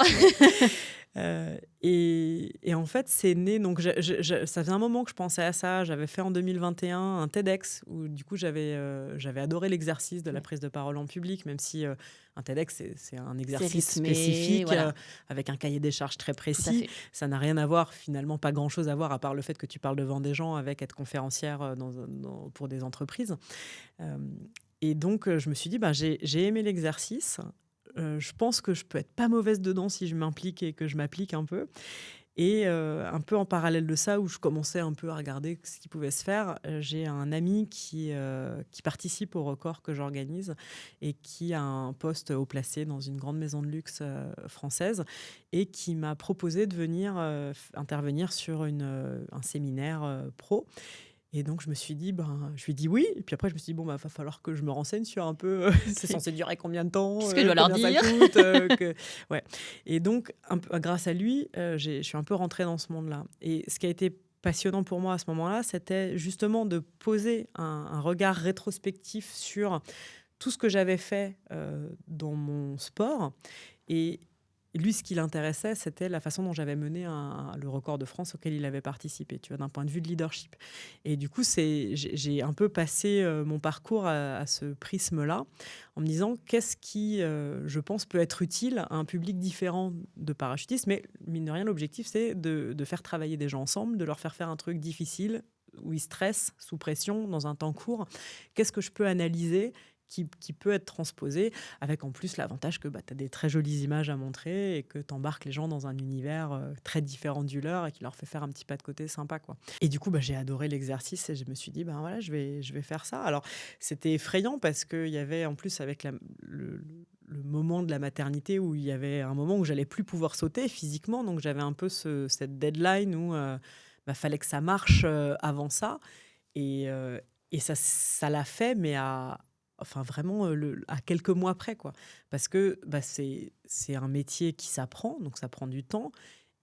Et en fait, c'est né... Donc, ça faisait un moment que je pensais à ça. J'avais fait en 2021 un TEDx où, du coup, j'avais adoré l'exercice de la prise de parole en public, même si un TEDx, c'est un exercice rythmé, spécifique, voilà. avec un cahier des charges très Tout à précis. fait. Ça n'a rien à voir, finalement, pas grand-chose à voir, à part le fait que tu parles devant des gens avec être conférencière pour des entreprises. Et donc, je me suis dit, j'ai aimé l'exercice. Je pense que je peux être pas mauvaise dedans si je m'implique et que je m'applique un peu. Et un peu en parallèle de ça, où je commençais un peu à regarder ce qui pouvait se faire, j'ai un ami qui participe au record que j'organise et qui a un poste haut placé dans une grande maison de luxe française et qui m'a proposé de venir intervenir sur un séminaire pro. Et donc, je me suis dit, je lui ai dit oui. Et puis après, je me suis dit, va falloir que je me renseigne sur un peu, c'est censé durer combien de temps, Qu'est-ce que je dois leur combien dire ça coûte. Ouais. Et donc, grâce à lui, je suis un peu rentrée dans ce monde-là. Et ce qui a été passionnant pour moi à ce moment-là, c'était justement de poser un regard rétrospectif sur tout ce que j'avais fait dans mon sport. Et lui, ce qui l'intéressait, c'était la façon dont j'avais mené le record de France auquel il avait participé, tu vois, d'un point de vue de leadership. Et du coup, j'ai un peu passé mon parcours à ce prisme-là, en me disant qu'est-ce qui, je pense, peut être utile à un public différent de parachutistes. Mais mine de rien, l'objectif, c'est de faire travailler des gens ensemble, de leur faire un truc difficile, où ils stressent, sous pression, dans un temps court. Qu'est-ce que je peux analyser qui peut être transposé, avec en plus l'avantage que tu as des très jolies images à montrer et que tu embarques les gens dans un univers très différent du leur et qui leur fait faire un petit pas de côté sympa, quoi. Et du coup, j'ai adoré l'exercice et je me suis dit, voilà, je vais faire ça. Alors, c'était effrayant parce qu'il y avait en plus, avec le moment de la maternité, où il y avait un moment où j'allais plus pouvoir sauter physiquement, donc j'avais un peu cette deadline où fallait que ça marche avant ça. Et ça l'a fait, mais vraiment à quelques mois près, quoi. Parce que c'est un métier qui s'apprend, donc ça prend du temps.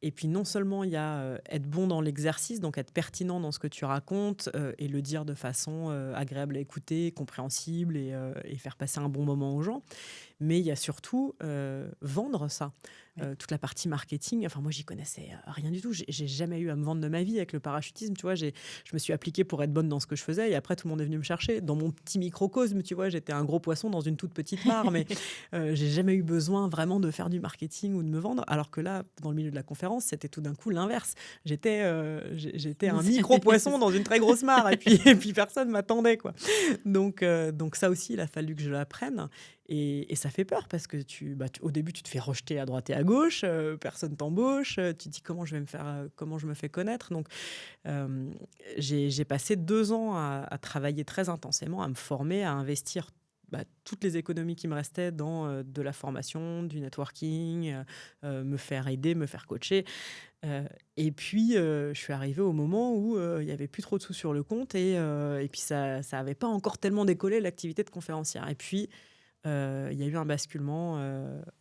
Et puis non seulement il y a être bon dans l'exercice, donc être pertinent dans ce que tu racontes et le dire de façon agréable à écouter, compréhensible et faire passer un bon moment aux gens, mais il y a surtout vendre ça. Toute la partie marketing, moi j'y connaissais rien du tout, j'ai jamais eu à me vendre de ma vie avec le parachutisme, tu vois, je me suis appliquée pour être bonne dans ce que je faisais et après tout le monde est venu me chercher. Dans mon petit microcosme, tu vois, j'étais un gros poisson dans une toute petite mare, mais j'ai jamais eu besoin vraiment de faire du marketing ou de me vendre, alors que là, dans le milieu de la conférence, c'était tout d'un coup l'inverse. J'étais un micro-poisson dans une très grosse mare et puis personne m'attendait, quoi. Donc ça aussi, il a fallu que je l'apprenne. Et ça fait peur parce que au début, tu te fais rejeter à droite et à gauche, personne t'embauche, tu te dis comment je me fais connaître. Donc, j'ai passé 2 ans à travailler très intensément, à me former, à investir toutes les économies qui me restaient dans de la formation, du networking, me faire aider, me faire coacher. Et puis, je suis arrivée au moment où il n'y avait plus trop de sous sur le compte et puis ça n'avait pas encore tellement décollé l'activité de conférencière. Et puis, il y a eu un basculement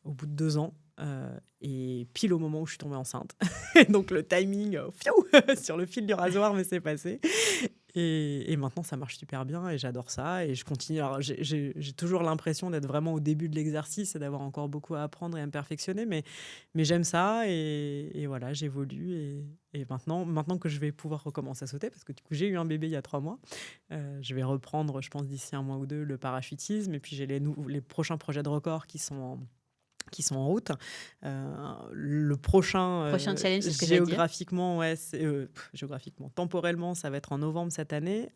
au bout de 2 ans. Et pile au moment où je suis tombée enceinte. Donc le timing, sur le fil du rasoir, mais c'est passé. Et maintenant, ça marche super bien et j'adore ça. Et je continue. Alors, j'ai toujours l'impression d'être vraiment au début de l'exercice et d'avoir encore beaucoup à apprendre et à me perfectionner. Mais j'aime ça et voilà, j'évolue. Et maintenant que je vais pouvoir recommencer à sauter, parce que du coup, j'ai eu un bébé il y a 3 mois, je vais reprendre, je pense, d'ici 1 mois ou 2, le parachutisme. Et puis, j'ai les prochains projets de record qui sont en route. Le prochain, Prochain challenge, c'est ce que j'allais dire. géographiquement, temporellement, ça va être en novembre cette année,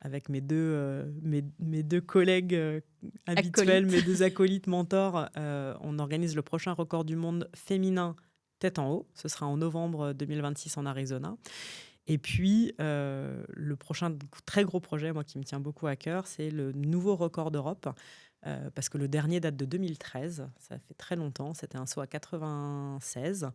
avec mes deux collègues habituels, mes 2 acolytes mentors. On organise le prochain record du monde féminin tête en haut. Ce sera en novembre 2026 en Arizona. Et puis, le prochain très gros projet, moi, qui me tient beaucoup à cœur, c'est le nouveau record d'Europe. Parce que le dernier date de 2013, ça fait très longtemps, c'était un saut à 96.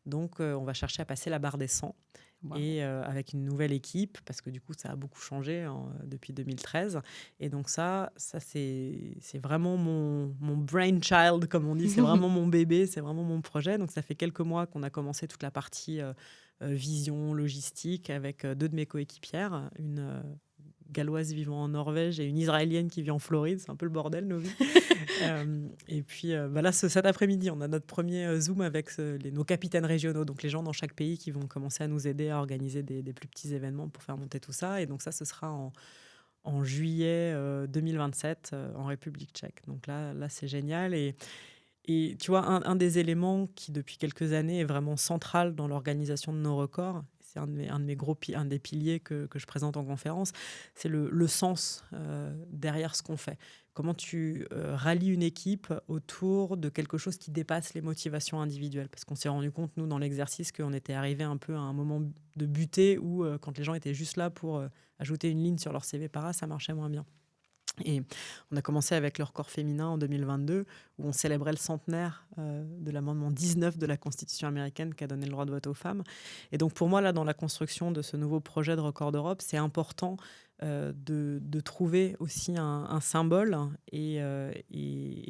Donc, on va chercher à passer la barre des 100. Wow. Et avec une nouvelle équipe, parce que du coup, ça a beaucoup changé depuis 2013. Et donc ça c'est vraiment mon brainchild, comme on dit. C'est vraiment mon bébé, c'est vraiment mon projet. Donc, ça fait quelques mois qu'on a commencé toute la partie vision, logistique, avec 2 de mes coéquipières, une galloise vivant en Norvège et une israélienne qui vit en Floride. C'est un peu le bordel, nos vies. Et puis, là, cet après-midi, on a notre premier Zoom avec nos capitaines régionaux, donc les gens dans chaque pays qui vont commencer à nous aider à organiser des plus petits événements pour faire monter tout ça. Et donc ça, ce sera en juillet 2027 en République tchèque. Donc là c'est génial. Et tu vois, un des éléments qui, depuis quelques années, est vraiment central dans l'organisation de nos records, c'est un des piliers que je présente en conférence, c'est le sens derrière ce qu'on fait. Comment tu rallies une équipe autour de quelque chose qui dépasse les motivations individuelles. Parce qu'on s'est rendu compte, nous, dans l'exercice, qu'on était arrivé un peu à un moment de butée où, quand les gens étaient juste là pour ajouter une ligne sur leur CV para, ça marchait moins bien. Et on a commencé avec le record féminin en 2022, où on célébrait le centenaire de l'amendement 19 de la Constitution américaine qui a donné le droit de vote aux femmes. Et donc pour moi, là, dans la construction de ce nouveau projet de record d'Europe, c'est important de trouver aussi un symbole et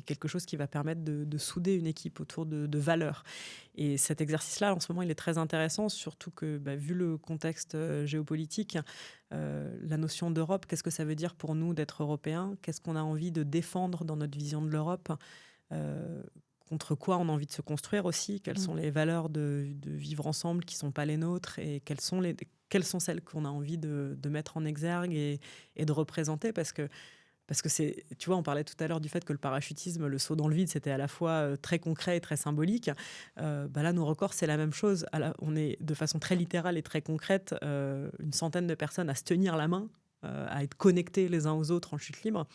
quelque chose qui va permettre de souder une équipe autour de valeurs. Et cet exercice-là, en ce moment, il est très intéressant, surtout que, vu le contexte géopolitique, la notion d'Europe, qu'est-ce que ça veut dire pour nous d'être Européens ? Qu'est-ce qu'on a envie de défendre dans notre vision de l'Europe ? Contre quoi on a envie de se construire aussi ? Quelles sont les valeurs de vivre ensemble qui ne sont pas les nôtres ? Et quelles sont celles qu'on a envie de mettre en exergue et de représenter ? Parce que c'est, tu vois, on parlait tout à l'heure du fait que le parachutisme, le saut dans le vide, c'était à la fois très concret et très symbolique. Là, nos records, c'est la même chose. On est de façon très littérale et très concrète, une centaine de personnes à se tenir la main, à être connectés les uns aux autres en chute libre.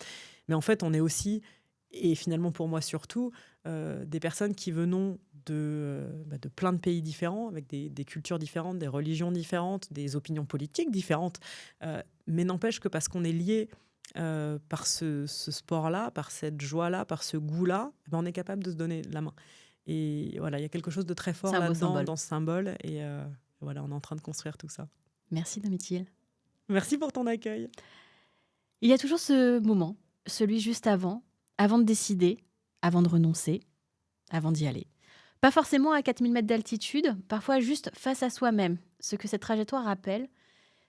Mais en fait, on est aussi, et finalement pour moi surtout, des personnes qui venons de plein de pays différents, avec des cultures différentes, des religions différentes, des opinions politiques différentes. Mais n'empêche que parce qu'on est liés par ce sport-là, par cette joie-là, par ce goût-là, on est capable de se donner la main. Et voilà, il y a quelque chose de très fort là-dedans, dans ce symbole. Et voilà, on est en train de construire tout ça. Merci Domitille. Merci pour ton accueil. Il y a toujours ce moment, celui juste avant de décider, avant de renoncer, avant d'y aller. Pas forcément à 4000 mètres d'altitude, parfois juste face à soi-même. Ce que cette trajectoire rappelle,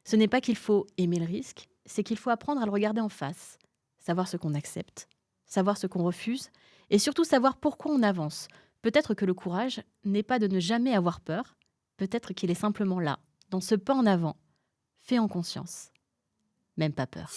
ce n'est pas qu'il faut aimer le risque, c'est qu'il faut apprendre à le regarder en face, savoir ce qu'on accepte, savoir ce qu'on refuse, et surtout savoir pourquoi on avance. Peut-être que le courage n'est pas de ne jamais avoir peur, peut-être qu'il est simplement là, dans ce pas en avant, fait en conscience. Même pas peur.